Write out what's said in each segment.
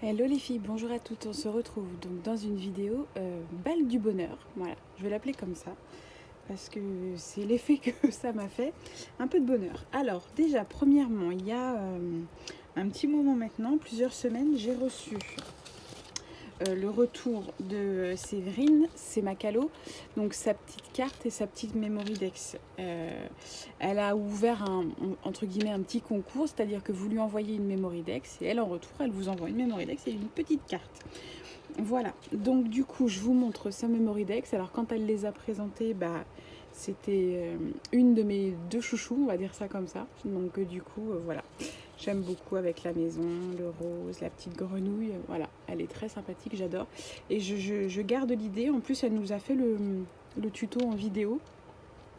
Hello les filles, bonjour à toutes, on se retrouve donc dans une vidéo balle du bonheur, voilà, je vais l'appeler comme ça, parce que c'est l'effet que ça m'a fait, un peu de bonheur. Alors déjà, premièrement, il y a un petit moment maintenant, plusieurs semaines, j'ai reçu le retour de Séverine, c'est Macalo, donc sa petite carte et sa petite memory dex. Elle a ouvert entre guillemets un petit concours, c'est-à-dire que vous lui envoyez une memory dex et elle en retour elle vous envoie une memory dex et une petite carte. Voilà, donc du coup je vous montre sa memory dex. Alors quand elle les a présentées, c'était une de mes deux chouchous, on va dire ça comme ça. Donc du coup voilà, j'aime beaucoup avec la maison, le rose, la petite grenouille, voilà, elle est très sympathique, j'adore. Et je garde l'idée, en plus elle nous a fait le tuto en vidéo,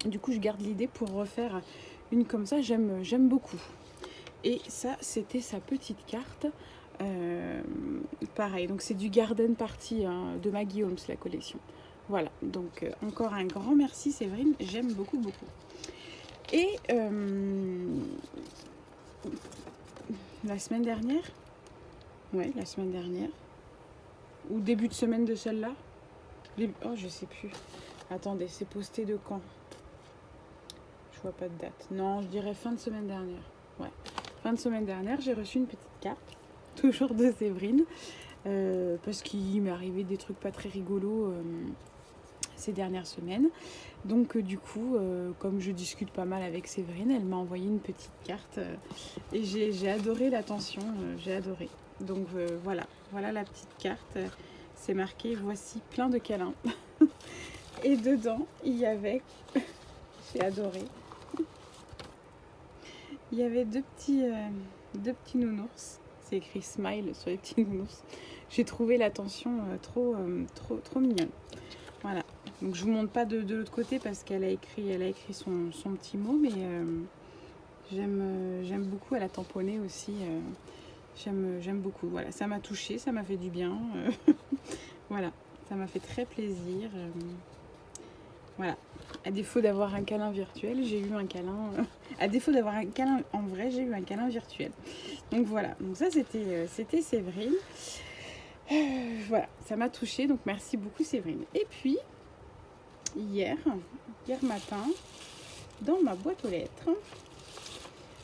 du coup je garde l'idée pour refaire une comme ça, j'aime beaucoup. Et ça, c'était sa petite carte, pareil, donc c'est du Garden Party hein, de Maggie Holmes, la collection. Voilà, donc encore un grand merci Séverine, j'aime beaucoup. Et la semaine dernière, la semaine dernière, ou début de semaine de celle-là, oh je sais plus, attendez, c'est posté de quand? Je vois pas de date, non je dirais fin de semaine dernière, ouais, fin de semaine dernière, j'ai reçu une petite carte, toujours de Séverine, parce qu'il m'est arrivé des trucs pas très rigolos ces dernières semaines. Donc du coup, comme je discute pas mal avec Séverine, elle m'a envoyé une petite carte et j'ai adoré l'attention, j'ai adoré. Donc voilà la petite carte. C'est marqué « Voici plein de câlins ». Et dedans, il y avait, j'ai adoré, il y avait deux petits nounours. C'est écrit « Smile » sur les petits nounours. J'ai trouvé l'attention trop mignonne. Voilà. Donc je vous montre pas de l'autre côté parce qu'elle a écrit son petit mot, mais j'aime beaucoup. Elle a tamponné aussi. J'aime beaucoup. Voilà, ça m'a touchée, ça m'a fait du bien. Voilà, ça m'a fait très plaisir. Voilà. À défaut d'avoir un câlin virtuel, j'ai eu un câlin. À défaut d'avoir un câlin en vrai, j'ai eu un câlin virtuel. Donc voilà. Donc ça c'était Séverine. Voilà, ça m'a touchée. Donc merci beaucoup Séverine. Et puis hier matin, dans ma boîte aux lettres,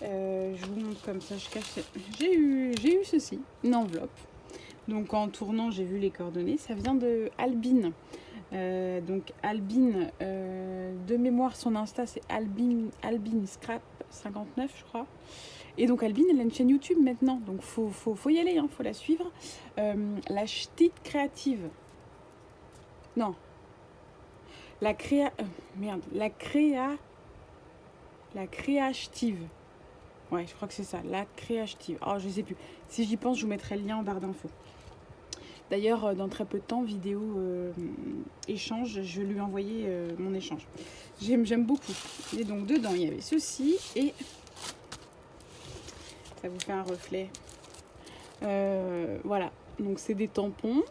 je vous montre comme ça, je cache, j'ai eu ceci, une enveloppe. Donc en tournant, j'ai vu les coordonnées, ça vient de Albine. Donc Albine, de mémoire, son Insta c'est Albine Scrap 59 je crois. Et donc Albine, elle a une chaîne YouTube maintenant, donc faut y aller, hein, faut la suivre. La ch'tite créative. Non. La créative. Ouais, je crois que c'est ça, la créative. Oh, je sais plus. Si j'y pense, je vous mettrai le lien en barre d'infos. D'ailleurs, dans très peu de temps, vidéo échange, je lui ai envoyé mon échange. J'aime beaucoup. Et donc, dedans, il y avait ceci et... Ça vous fait un reflet. Voilà. Donc, c'est des tampons.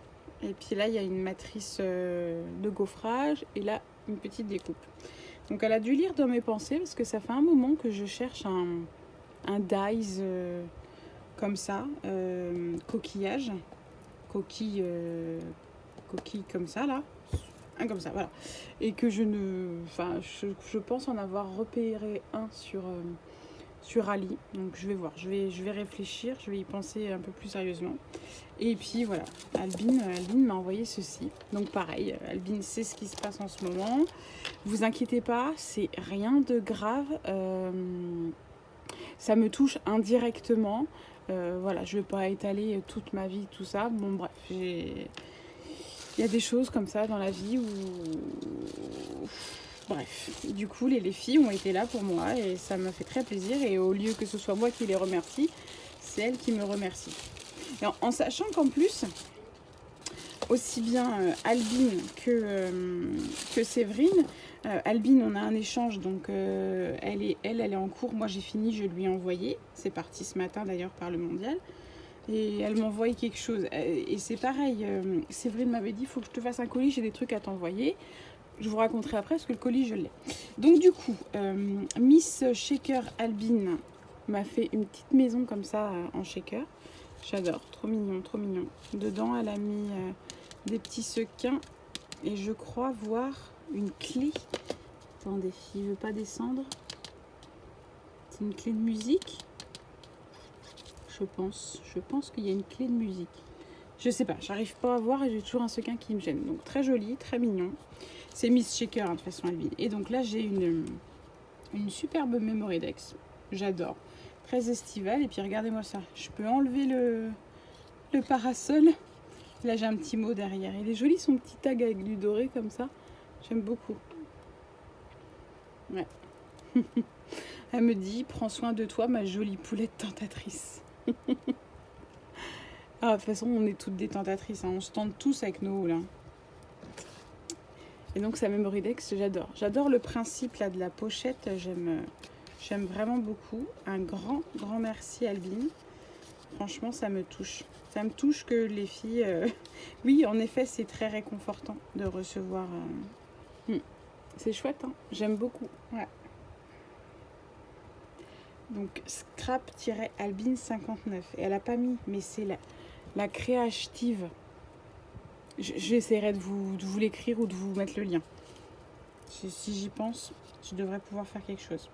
Et puis là, il y a une matrice de gaufrage. Et là, une petite découpe. Donc, elle a dû lire dans mes pensées parce que ça fait un moment que je cherche un dies comme ça. Coquillage. Coquille comme ça là, un comme ça, voilà, et que je pense en avoir repéré un sur Ali, donc je vais voir, je vais réfléchir, je vais y penser un peu plus sérieusement. Et puis voilà, Albine m'a envoyé ceci, donc pareil, Albine sait ce qui se passe en ce moment, vous inquiétez pas, c'est rien de grave, ça me touche indirectement. Voilà, je ne vais pas étaler toute ma vie, tout ça. Bon, bref, il y a des choses comme ça dans la vie où... Bref, du coup, les filles ont été là pour moi et ça m'a fait très plaisir. Et au lieu que ce soit moi qui les remercie, c'est elles qui me remercient. Et en sachant qu'en plus, aussi bien Albine que Séverine, Albine, on a un échange, donc elle est en cours. Moi, j'ai fini, je lui ai envoyé. C'est parti ce matin, d'ailleurs, par le mondial. Et elle m'envoie quelque chose. Et c'est pareil, Séverine m'avait dit, il faut que je te fasse un colis, j'ai des trucs à t'envoyer. Je vous raconterai après, parce que le colis, je l'ai. Donc, du coup, Miss Shaker Albine m'a fait une petite maison comme ça, en shaker. J'adore, trop mignon, trop mignon. Dedans, elle a mis des petits sequins et je crois voir une clé. Attendez, il veut pas descendre. C'est une clé de musique. Je pense qu'il y a une clé de musique. Je sais pas, j'arrive pas à voir et j'ai toujours un sequin qui me gêne. Donc très joli, très mignon. C'est Miss Shaker hein, de façon Albine. Et donc là j'ai une superbe Memory Dex. J'adore. Très estivale. Et puis regardez-moi ça. Je peux enlever le parasol. Là j'ai un petit mot derrière. Il est joli son petit tag avec du doré comme ça. J'aime beaucoup. Ouais. Elle me dit, prends soin de toi ma jolie poulette tentatrice. Ah, de toute façon, on est toutes des tentatrices, hein. On se tente tous avec nos hauts, là. Et donc, sa Memory Dex, j'adore. J'adore le principe là, de la pochette. J'aime vraiment beaucoup. Un grand merci, Albine. Franchement, ça me touche. Ça me touche que les filles... Oui, en effet, c'est très réconfortant de recevoir... C'est chouette, hein. J'aime beaucoup. Ouais. Donc, Scrap-Albine 59. Et elle n'a pas mis, mais c'est la créative. J'essaierai de vous l'écrire ou de vous mettre le lien. Si j'y pense, je devrais pouvoir faire quelque chose.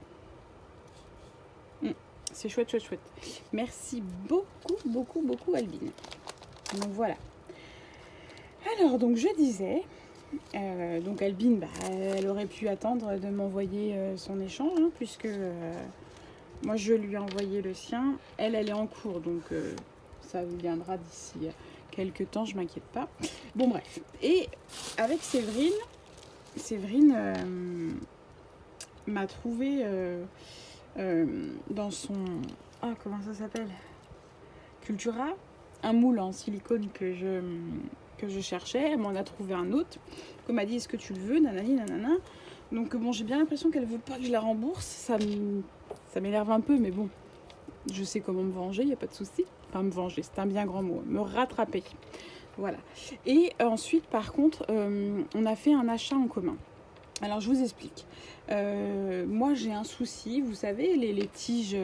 C'est chouette, chouette, chouette. Merci beaucoup, Albine. Donc voilà. Alors, donc je disais, donc Albine, elle aurait pu attendre de m'envoyer son échange, hein, puisque moi je lui ai envoyé le sien. Elle est en cours, donc ça vous viendra d'ici quelques temps, je m'inquiète pas. Bon bref. Et avec Séverine m'a trouvé dans son... Ah, comment ça s'appelle ? Cultura, un moule en silicone que je cherchais. Elle m'en a trouvé un autre. Elle m'a dit, est-ce que tu le veux ? Nanani, nanana. Donc bon, j'ai bien l'impression qu'elle veut pas que je la rembourse. Ça m'énerve un peu, mais bon, je sais comment me venger, il n'y a pas de souci. Enfin, me venger, c'est un bien grand mot. Me rattraper. Voilà. Et ensuite, par contre, on a fait un achat en commun. Alors, je vous explique. Moi, j'ai un souci. Vous savez, les tiges...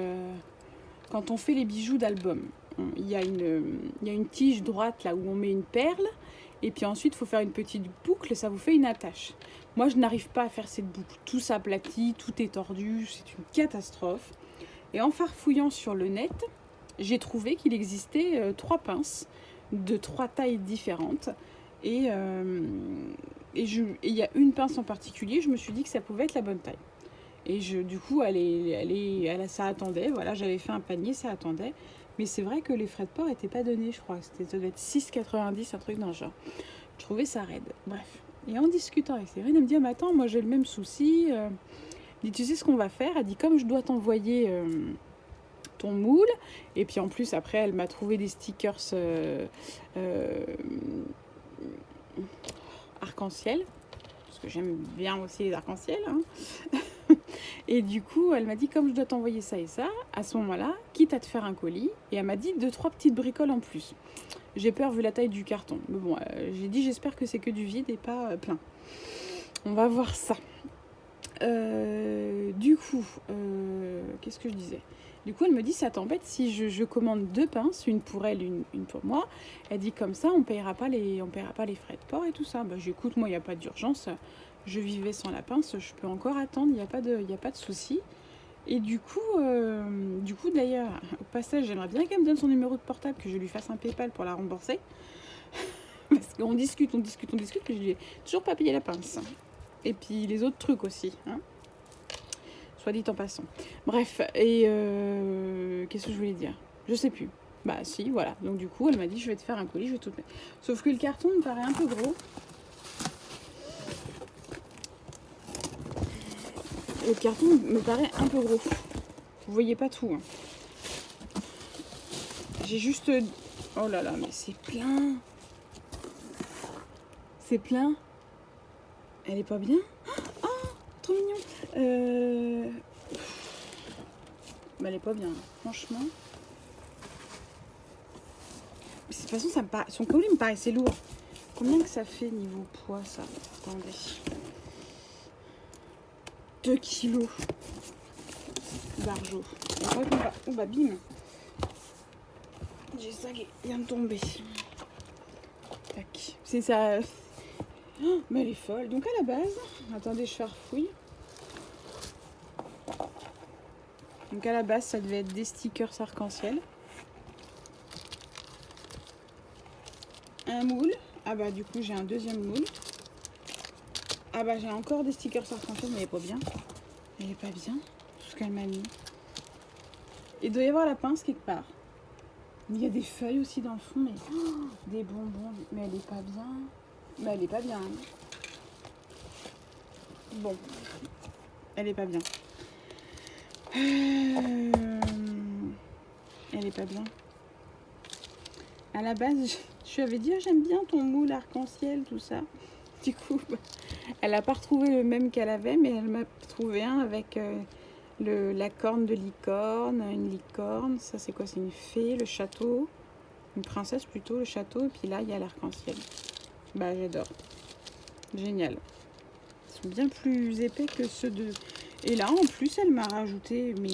quand on fait les bijoux d'album, il y a une tige droite là où on met une perle. Et puis ensuite, il faut faire une petite boucle. Ça vous fait une attache. Moi, je n'arrive pas à faire cette boucle. Tout s'aplatit, tout est tordu. C'est une catastrophe. Et en farfouillant sur le net, j'ai trouvé qu'il existait 3 pinces de 3 tailles différentes. Et il y a une pince en particulier, je me suis dit que ça pouvait être la bonne taille. Et du coup, ça attendait. Voilà, j'avais fait un panier, ça attendait. Mais c'est vrai que les frais de port n'étaient pas donnés, je crois. Ça devait être 6,90, un truc dans le genre. Je trouvais ça raide. Bref. Et en discutant avec Séverine, elle me dit, ah, mais attends, moi j'ai le même souci. Elle dit, tu sais ce qu'on va faire ? Elle dit, comme je dois t'envoyer ton moule, et puis en plus, après, elle m'a trouvé des stickers arc-en-ciel. Parce que j'aime bien aussi les arc-en-ciel. Hein. Et du coup, elle m'a dit, comme je dois t'envoyer ça et ça, à ce moment-là, quitte à te faire un colis. Et elle m'a dit 2-3 petites bricoles en plus. J'ai peur vu la taille du carton. Mais bon, j'ai dit, j'espère que c'est que du vide et pas plein. On va voir ça. Du coup, qu'est-ce que je disais ? Du coup, elle me dit, ça t'embête si je commande 2 pinces, une pour elle, une pour moi. Elle dit, comme ça, on paiera pas les frais de port et tout ça. Bah, j'écoute, moi, il n'y a pas d'urgence. Je vivais sans la pince, je peux encore attendre, il n'y a pas de souci. Et du coup, d'ailleurs, au passage, j'aimerais bien qu'elle me donne son numéro de portable, que je lui fasse un PayPal pour la rembourser. Parce qu'on discute, que je lui ai toujours pas payé la pince. Et puis les autres trucs aussi, hein. Soit dit en passant. Bref, et qu'est-ce que je voulais dire ? Je sais plus. Bah si, voilà. Donc du coup, elle m'a dit, je vais te faire un colis, je vais tout mettre. Sauf que le carton me paraît un peu gros. Le carton me paraît un peu gros. Vous voyez pas tout. Hein. J'ai juste... Oh là là, mais c'est plein. C'est plein. Elle est pas bien ? Oh, trop mignon. Mais elle est pas bien, franchement. De toute façon, son colis me paraissait lourd. Combien que ça fait niveau poids, ça ? Attendez. 2 kilos d'argent. Oh bah bim. j'ai ça qui vient de tomber. Tac. C'est ça. Oh, mais elle est folle. Donc à la base, attendez, je farfouille. Donc à la base, ça devait être des stickers arc-en-ciel. Un moule. Ah bah du coup, j'ai un deuxième moule. Ah bah j'ai encore des stickers arc-en-ciel, mais elle est pas bien. Elle est pas bien, tout ce qu'elle m'a mis. Il doit y avoir la pince quelque part. Il y a des feuilles aussi dans le fond, mais des bonbons. Mais elle est pas bien. Mais elle est pas bien. Hein. Bon, elle est pas bien. Elle est pas bien. À la base, je lui avais dit, j'aime bien ton moule arc-en-ciel, tout ça. Du coup, elle n'a pas retrouvé le même qu'elle avait, mais elle m'a trouvé un avec la corne de licorne, une licorne. Ça, c'est quoi? C'est une fée, le château. Une princesse plutôt, le château. Et puis là, il y a l'arc-en-ciel. Bah, j'adore. Génial. Ils sont bien plus épais que ceux de... Et là, en plus, elle m'a rajouté... Mais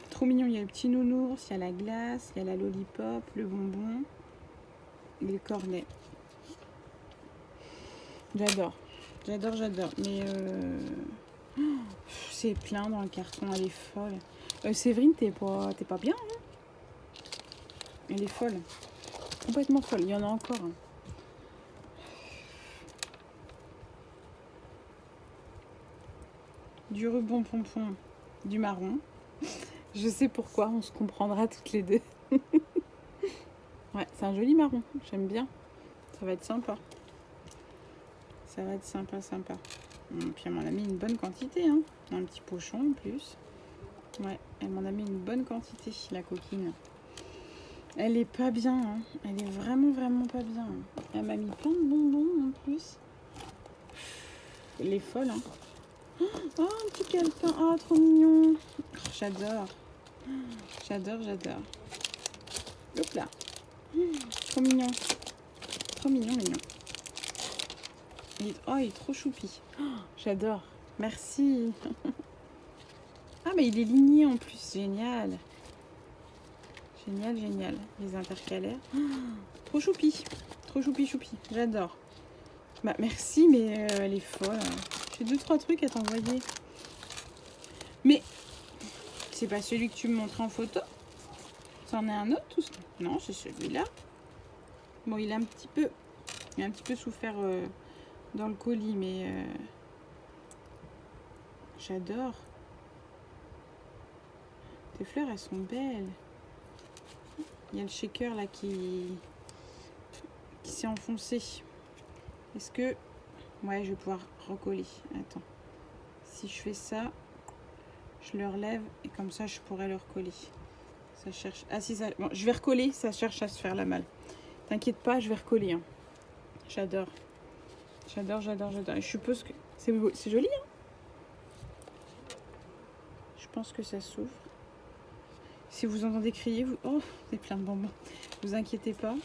trop mignon. Il y a le petit nounours, il y a la glace, il y a la lollipop, le bonbon et le cornet. J'adore. J'adore, j'adore. Mais c'est plein dans le carton. Elle est folle. Séverine, t'es pas bien, hein? Elle est folle. Complètement folle. Il y en a encore. Hein. Du ruban pompon, du marron. Je sais pourquoi, on se comprendra toutes les deux. Ouais, c'est un joli marron. J'aime bien. Ça va être sympa. Ça va être sympa, sympa. Et puis elle m'en a mis une bonne quantité, hein. Un petit pochon en plus. Ouais, elle m'en a mis une bonne quantité, la coquine. Elle est pas bien, hein. Elle est vraiment, vraiment pas bien. Elle m'a mis plein de bonbons en plus. Elle est folle, hein. Oh, un petit calepin. Oh, trop mignon. Oh, j'adore. J'adore, j'adore. Hop là. Trop mignon. Trop mignon, mignon. Il est trop choupi. Oh, j'adore. Merci. Ah, mais il est ligné en plus. Génial. Génial, génial. Les intercalaires. Oh, trop choupi. Trop choupi, choupi. J'adore. Bah, merci, mais elle est folle. J'ai 2-3 trucs à t'envoyer. Mais c'est pas celui que tu me montrais en photo? C'en est un autre ou... Non, c'est celui-là. Bon, il a un petit peu souffert dans le colis, mais j'adore. Tes fleurs, elles sont belles. Il y a le shaker là qui s'est enfoncé. Est-ce que... Ouais, je vais pouvoir recoller. Attends. Si je fais ça, je le relève et comme ça, je pourrais le recoller. Ça cherche... Ah si, ça... Bon, je vais recoller, ça cherche à se faire la malle. T'inquiète pas, je vais recoller. Hein. J'adore. J'adore, j'adore, j'adore. Et je suppose que... C'est joli, hein? Je pense que ça s'ouvre. Si vous entendez crier, vous... Oh, c'est plein de bonbons. Vous inquiétez pas.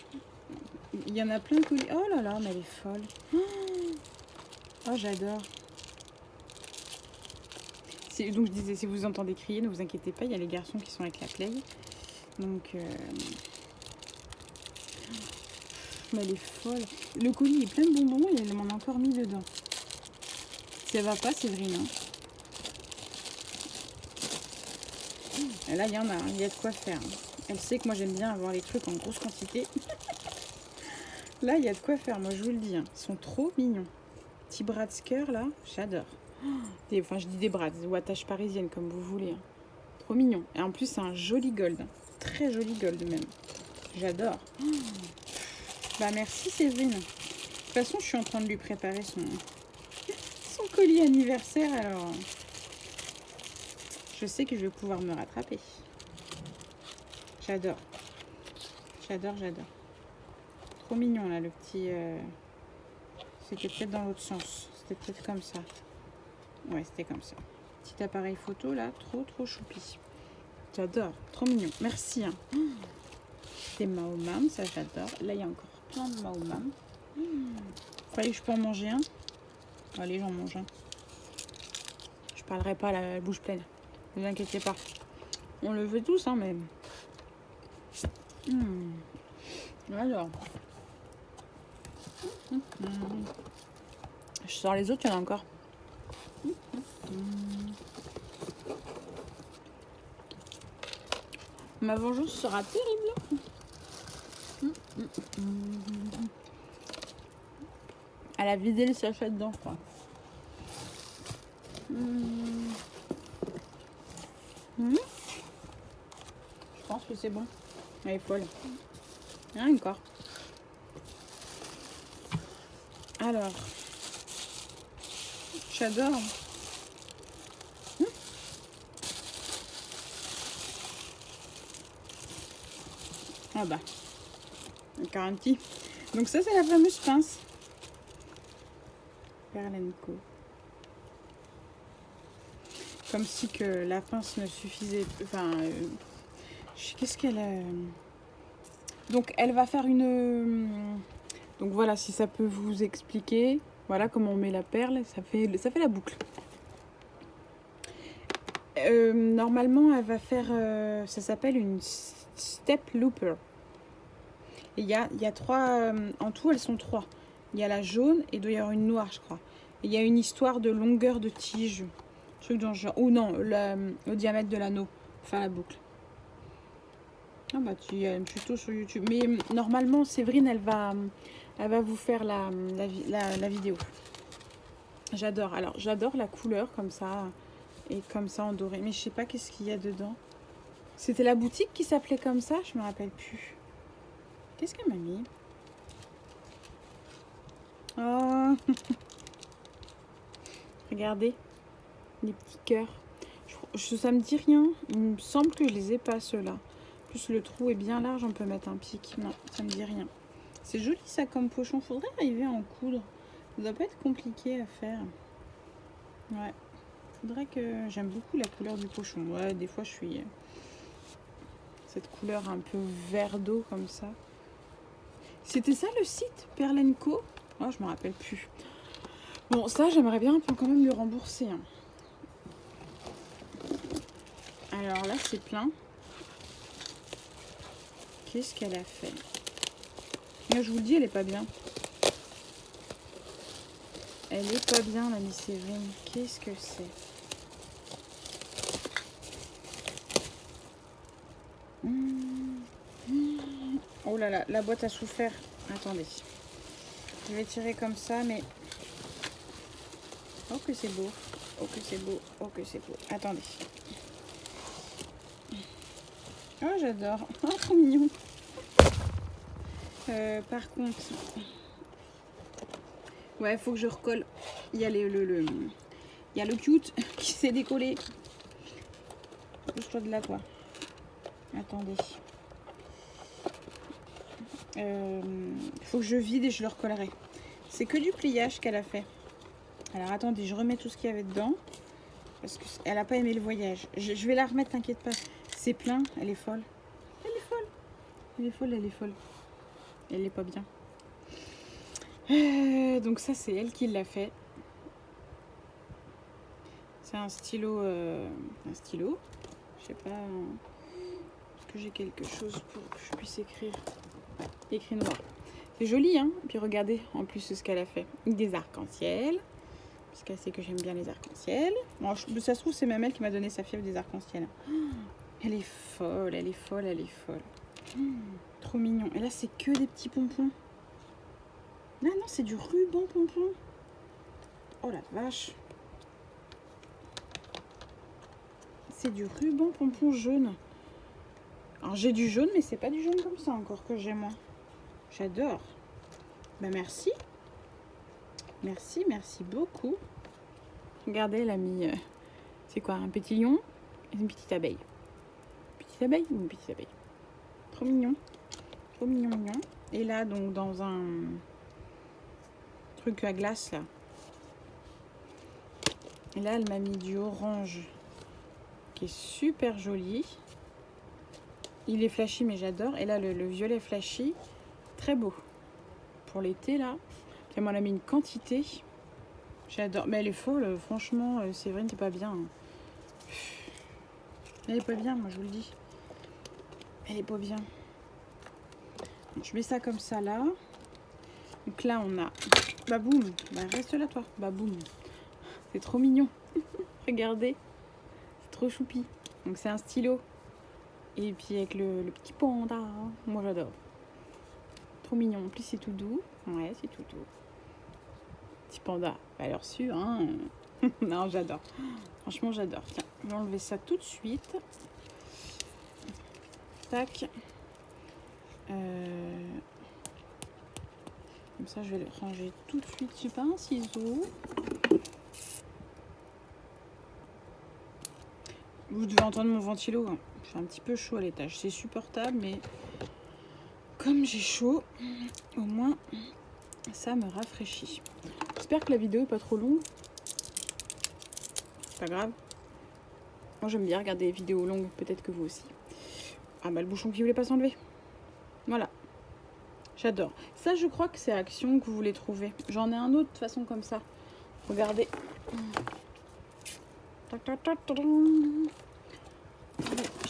Il y en a plein de colis. Oh là là, mais elle est folle. Oh, j'adore. Donc je disais, si vous entendez crier, ne vous inquiétez pas. Il y a les garçons qui sont avec la play. Donc... Mais elle est folle. Le colis est plein de bonbons et elle m'en a encore mis dedans. Ça va pas, Séverine. Hein. Et là, il y en a. Il y a de quoi faire. Elle sait que moi, j'aime bien avoir les trucs en grosse quantité. Là, il y a de quoi faire. Moi, je vous le dis. Hein. Ils sont trop mignons. Petit Bratsker, là. J'adore. Enfin, je dis des brats, ou attaches parisiennes, comme vous voulez. Hein. Trop mignon. Et en plus, c'est un joli gold. Hein. Très joli gold, même. J'adore. Bah, merci, Séverine. De toute façon, je suis en train de lui préparer son colis anniversaire, alors... Je sais que je vais pouvoir me rattraper. J'adore. J'adore, j'adore. Trop mignon, là, le petit... C'était peut-être dans l'autre sens. C'était peut-être comme ça. Ouais, c'était comme ça. Petit appareil photo, là. Trop, trop choupi. J'adore. Trop mignon. Merci. Hein. Des Maomam, ça, j'adore. Là, il y a encore plein de Maomam. Croyez que je peux en manger un? Allez, j'en mange un. Je parlerai pas à la bouche pleine. Ne vous inquiétez pas. On le veut tous, hein, mais... Alors. Je sors les autres, il y en a encore. Ma vengeance sera terrible. Elle a vidé le sachet dedans, quoi. Je pense que c'est bon. Elle est folle. Rien encore. Alors, j'adore. Ah bah, encore un petit. Donc ça, c'est la fameuse pince. Perle & Co. Comme si que la pince ne suffisait. Enfin, qu'est-ce qu'elle a. Donc elle va faire une. Donc voilà, si ça peut vous expliquer. Voilà comment on met la perle, ça fait la boucle. Normalement, elle va faire. Ça s'appelle une step looper. Et il y a 3. En tout, elles sont 3. Il y a la jaune et il doit y avoir une noire, je crois. Et il y a une histoire de longueur de tige. Truc dans le genre. Ou non, le diamètre de l'anneau. Enfin, la boucle. Ah bah, il y a un tuto sur YouTube. Mais normalement, Séverine, elle va vous faire la vidéo. J'adore. Alors, j'adore la couleur comme ça. Et comme ça en doré. Mais je sais pas qu'est-ce qu'il y a dedans. C'était la boutique qui s'appelait comme ça? Je me rappelle plus. Qu'est-ce qu'elle m'a mis? Oh. Regardez. Les petits cœurs. Ça me dit rien. Il me semble que je les ai pas, ceux-là. Plus le trou est bien large, on peut mettre un pic. Non, ça me dit rien. C'est joli ça comme pochon. Faudrait arriver à en coudre. Ça doit pas être compliqué à faire. Ouais. Faudrait que... J'aime beaucoup la couleur du pochon. Ouais, des fois je suis... Cette couleur un peu vert d'eau comme ça. C'était ça le site Perle & Co? Oh, je me rappelle plus. Bon, ça j'aimerais bien quand même le rembourser. Hein. Alors là c'est plein. Qu'est-ce qu'elle a fait? Là, je vous le dis, elle est pas bien. Elle est pas bien, la Miss Séverine. Qu'est-ce que c'est? Oh là là, la boîte a souffert. Attendez. Je vais tirer comme ça, mais... Oh que c'est beau. Oh que c'est beau. Oh que c'est beau. Attendez. Oh, j'adore. Oh, trop mignon. Par contre... Ouais, faut que je recolle. Il y a il y a le cute qui s'est décollé. Bouge-toi de là, toi. Attendez. Faut que je vide et je le recollerai. C'est que du pliage qu'elle a fait. Alors attendez, je remets tout ce qu'il y avait dedans. Parce qu'elle n'a pas aimé le voyage. Je vais la remettre, t'inquiète pas. C'est plein, elle est folle. Elle est folle. Elle est folle, elle est folle. Elle est pas bien. Donc ça, c'est elle qui l'a fait. C'est un stylo. Je sais pas. Est-ce que j'ai quelque chose pour que je puisse écrire? Écrit noir. C'est joli, hein. Puis regardez en plus ce qu'elle a fait. Des arcs-en-ciel. Parce qu'elle sait que j'aime bien les arcs-en-ciel. Bon, ça se trouve, c'est même elle qui m'a donné sa fièvre des arcs-en-ciel. Elle est folle, elle est folle, elle est folle. Trop mignon. Et là, c'est que des petits pompons. Non, non, c'est du ruban pompon. Oh la vache. C'est du ruban pompon jaune. Alors, j'ai du jaune, mais c'est pas du jaune comme ça encore que j'ai moi. J'adore. Bah, merci. Merci, merci beaucoup. Regardez, elle a mis... c'est quoi? Un petit lion et une petite abeille. Petite abeille ou une petite abeille? Trop mignon. Trop mignon, mignon. Et là, donc, dans un truc à glace, là. Et là, elle m'a mis du orange qui est super joli. Il est flashy, mais j'adore. Et là, le violet flashy, très beau. Pour l'été, là. Puis elle m'en a mis une quantité. J'adore. Mais elle est folle, franchement. Séverine, t'es pas bien. Elle est pas bien, moi, je vous le dis. Elle est pas bien. Je mets ça comme ça là. Donc là on a Baboum. Bah, reste là toi. Baboum. C'est trop mignon. Regardez. C'est trop choupi. Donc c'est un stylo. Et puis avec le petit panda. Moi j'adore. Trop mignon. En plus c'est tout doux. Ouais, c'est tout doux. Petit panda. Valeur sûre, hein. Non, j'adore. Franchement, j'adore. Tiens, je vais enlever ça tout de suite. Tac. Comme ça, je vais le ranger tout de suite. J'ai pas un ciseau. Vous devez entendre mon ventilo. Hein. Il fait un petit peu chaud à l'étage. C'est supportable, mais comme j'ai chaud, au moins, ça me rafraîchit. J'espère que la vidéo est pas trop longue. Pas grave. Moi, j'aime bien regarder des vidéos longues. Peut-être que vous aussi. Ah bah, le bouchon qui voulait pas s'enlever. Voilà. J'adore. Ça, je crois que c'est Action que vous voulez trouver. J'en ai un autre de façon comme ça. Regardez.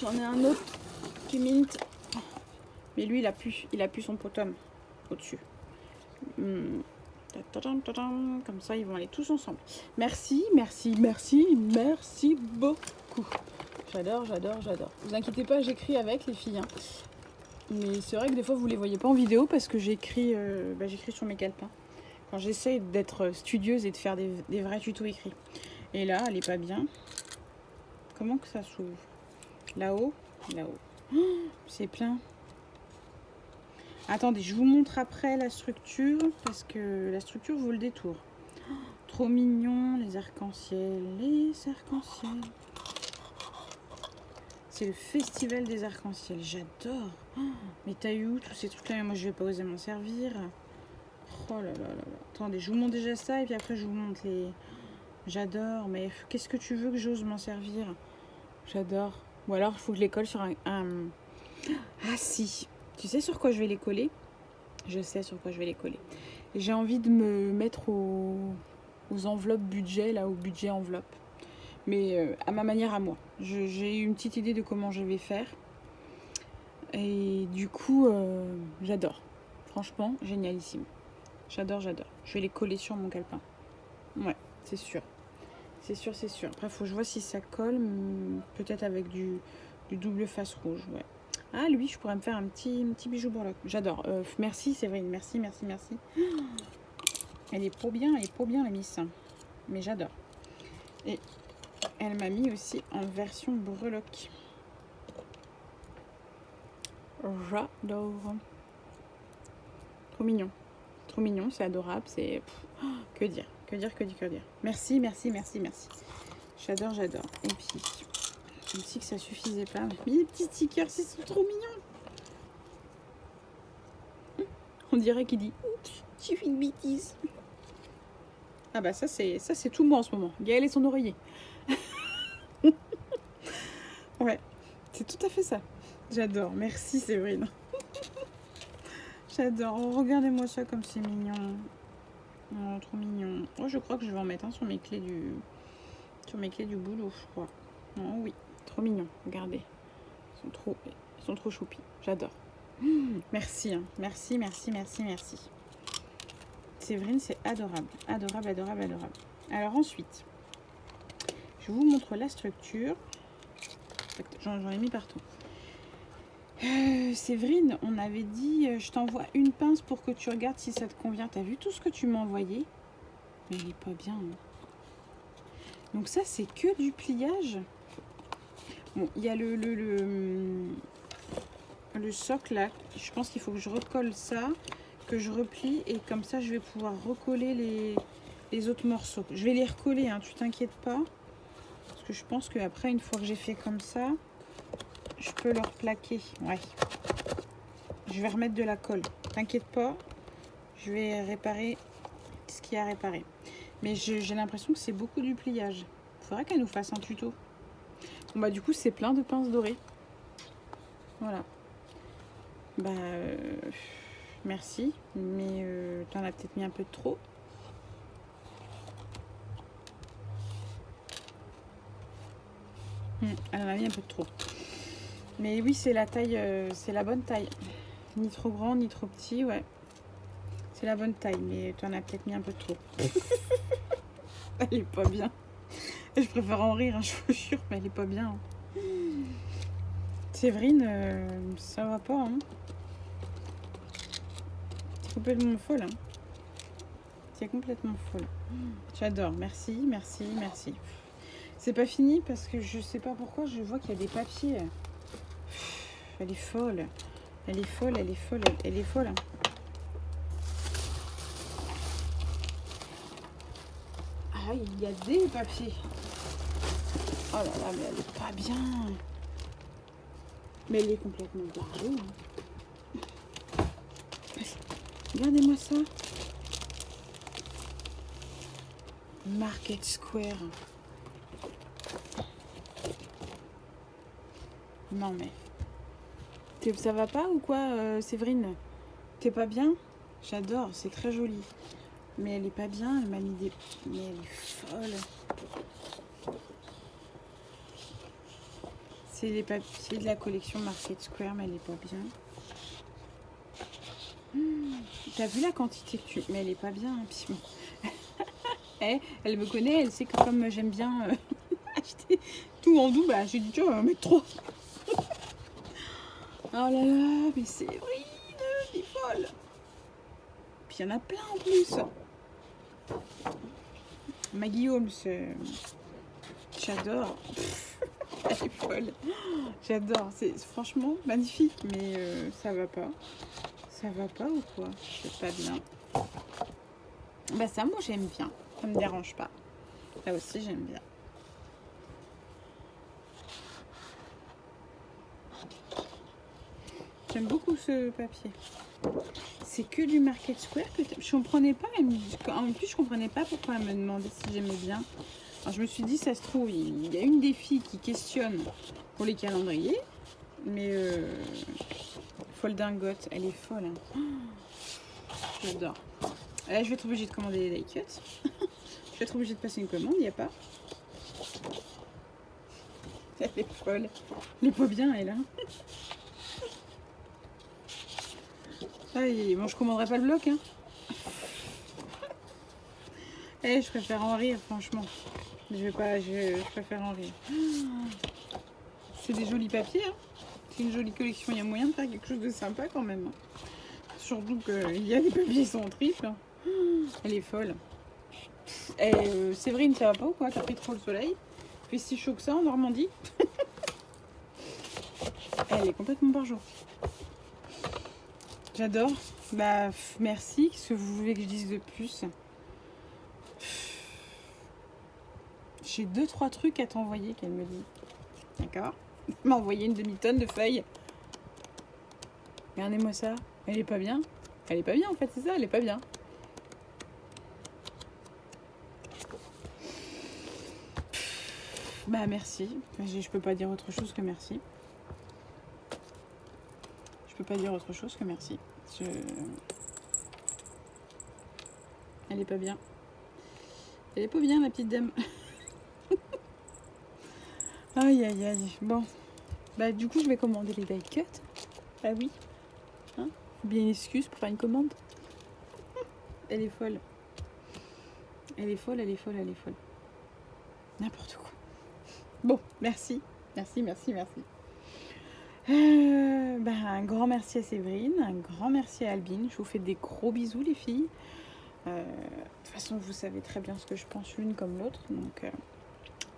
J'en ai un autre qui mint. Mais lui, il a plus son potom au-dessus. Comme ça, ils vont aller tous ensemble. Merci, merci, merci, merci beaucoup. J'adore, j'adore, j'adore. Vous inquiétez pas, j'écris avec les filles. Hein. Mais c'est vrai que des fois, vous les voyez pas en vidéo parce que j'écris sur mes calepins. Quand j'essaie d'être studieuse et de faire des vrais tutos écrits. Et là, elle est pas bien. Comment que ça s'ouvre? Là-haut, là-haut. Oh, c'est plein. Attendez, je vous montre après la structure parce que la structure vaut le détour. Oh, trop mignon, les arcs-en-ciel, les arcs-en-ciel. C'est le festival des arcs-en-ciel, j'adore. Oh, mais t'as eu où tous ces trucs-là? Moi, je vais pas oser m'en servir. Oh là là là là. Attendez, je vous montre déjà ça et puis après, je vous montre les... J'adore, mais qu'est-ce que tu veux que j'ose m'en servir? J'adore. Ou alors, il faut que je les colle sur un... Ah si. Tu sais sur quoi je vais les coller? Je sais sur quoi je vais les coller. J'ai envie de me mettre aux enveloppes budget, là, au budget enveloppe. Mais à ma manière à moi. J'ai une petite idée de comment je vais faire. Et du coup, j'adore. Franchement, génialissime. J'adore, j'adore. Je vais les coller sur mon calepin. Ouais, c'est sûr. C'est sûr, c'est sûr. Après, il faut que je vois si ça colle. Peut-être avec du double face rouge, ouais. Ah, lui, je pourrais me faire un petit bijou breloque. J'adore. Merci, Séverine. Merci, merci, merci. Elle est trop bien, la miss. Mais j'adore. Et elle m'a mis aussi en version breloque. J'adore. Trop mignon. Trop mignon, c'est adorable. C'est... Que dire, que dire, que dire, que dire. Merci, merci, merci, merci. J'adore, j'adore. Et puis... Comme si que ça suffisait pas. Mais les petits stickers, ils sont trop mignons. On dirait qu'il dit oups, j'ai fait une bêtise. Ah bah ça c'est tout moi en ce moment. Gaël et son oreiller. Ouais, c'est tout à fait ça. J'adore. Merci Séverine. J'adore. Oh, regardez-moi ça comme c'est mignon. Oh, trop mignon. Oh, je crois que je vais en mettre un sur mes clés du boulot, je crois. Oh oui. Trop mignon, regardez. Ils sont trop choupis. J'adore. Merci, hein. Merci, merci, merci, merci. Séverine, c'est adorable. Adorable, adorable, adorable. Alors ensuite, je vous montre la structure. J'en ai mis partout. Séverine, on avait dit, je t'envoie une pince pour que tu regardes si ça te convient. T'as vu tout ce que tu m'as envoyé? Mais il est pas bien. Hein. Donc ça, c'est que du pliage. Bon, il y a le socle là. Je pense qu'il faut que je recolle ça, que je replie et comme ça, je vais pouvoir recoller les autres morceaux. Je vais les recoller, hein, tu t'inquiètes pas. Parce que je pense qu'après, une fois que j'ai fait comme ça, je peux le replaquer. Ouais. Je vais remettre de la colle. T'inquiète pas. Je vais réparer ce qu'il y a à réparer. Mais j'ai l'impression que c'est beaucoup du pliage. Il faudrait qu'elle nous fasse un tuto. Bon bah du coup c'est plein de pinces dorées. Voilà. Bah merci. Mais t'en as peut-être mis un peu de trop. Elle en a mis un peu de trop. Mais oui c'est la taille, c'est la bonne taille. Ni trop grand, ni trop petit, ouais. C'est la bonne taille, mais tu en as peut-être mis un peu trop. Elle est pas bien. Je préfère en rire, hein, je vous jure, mais elle est pas bien. Séverine, ça va pas, hein. C'est complètement folle, hein. C'est complètement folle. J'adore, merci, merci, merci. C'est pas fini parce que je sais pas pourquoi, je vois qu'il y a des papiers. Elle est folle. Elle est folle, elle est folle, elle est folle. Hein. Ah, il y a des papiers. Oh là là, mais elle est pas bien. Mais elle est complètement barjou. Hein. Regardez-moi ça. Market Square. Non mais... Ça va pas ou quoi, Séverine? T'es pas bien? J'adore, c'est très joli. Mais elle est pas bien, elle m'a mis des... Mais elle est folle. C'est les papiers de la collection Market Square, mais elle est pas bien. T'as vu la quantité que tu... Mais elle est pas bien. Puis bon. Elle me connaît, elle sait que comme j'aime bien acheter tout en double, bah, j'ai dit tiens, on va en mettre 3. Oh là là, mais c'est Séverine, elle est folle. Puis il y en a plein en plus. Maggie Holmes, j'adore. Elle est folle. J'adore, c'est franchement magnifique, mais ça va pas. Ça va pas ou quoi? C'est pas bien. Bah ça, moi j'aime bien. Ça me dérange pas. Là aussi j'aime bien. J'aime beaucoup ce papier. C'est que du Market Square que je comprenais pas. En plus, je comprenais pas pourquoi elle me demandait si j'aimais bien. Alors, je me suis dit, ça se trouve, il y a une des filles qui questionne pour les calendriers. Mais Foldingote, elle est folle. Hein. J'adore. Là, je vais être obligée de commander les die cuts. Je vais être obligée de passer une commande, il n'y a pas. Elle est folle. Elle est pas bien, elle. Hein. Ah, bon, je commanderai pas le bloc. Hein. Je préfère en rire, franchement. Je préfère en rire. C'est des jolis papiers. Hein. C'est une jolie collection. Il y a moyen de faire quelque chose de sympa quand même. Hein. Surtout qu'il y a des papiers qui sont en triple. Hein. Elle est folle. Séverine, ça va pas ou quoi? T'as pris trop le soleil? Il fait si chaud que ça en Normandie. Elle est complètement par jour. J'adore. Bah, merci. Qu'est-ce que vous voulez que je dise de plus? J'ai 2-3 trucs à t'envoyer qu'elle me dit. D'accord? Elle m'a envoyé une demi-tonne de feuilles. Regardez-moi ça. Elle est pas bien. Elle est pas bien en fait, c'est ça, elle est pas bien. Bah merci. Je peux pas dire autre chose que merci. Je peux pas dire autre chose que merci. Elle est pas bien. Elle est pas bien la petite dame. Aïe aïe aïe. Bon. Bah du coup je vais commander les die cuts. Ah oui. Hein? Faut bien une excuse pour faire une commande. Elle est folle. Elle est folle, elle est folle, elle est folle. N'importe quoi. Bon, merci. Merci, merci, merci. Un grand merci à Séverine, un grand merci à Albine. Je vous fais des gros bisous les filles. De toute façon, vous savez très bien ce que je pense l'une comme l'autre. Donc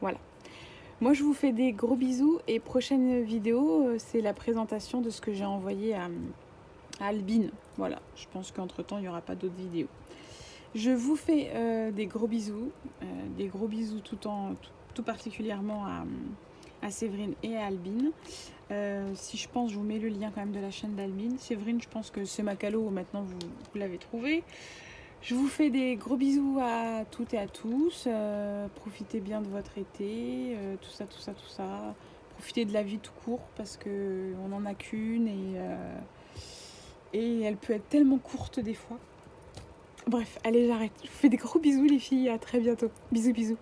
voilà. Moi, je vous fais des gros bisous. Et prochaine vidéo, c'est la présentation de ce que j'ai envoyé à Albine. Voilà. Je pense qu'entre-temps, il n'y aura pas d'autres vidéos. Je vous fais des gros bisous. Des gros bisous tout particulièrement à Séverine et à Albine. Si je pense, je vous mets le lien quand même de la chaîne d'Albine. Séverine, je pense que c'est ma calo, maintenant vous l'avez trouvé. Je vous fais des gros bisous à toutes et à tous. Profitez bien de votre été, tout ça, tout ça, tout ça. Profitez de la vie tout court parce qu'on n'en a qu'une et elle peut être tellement courte des fois. Bref, allez, j'arrête. Je vous fais des gros bisous les filles, à très bientôt. Bisous, bisous.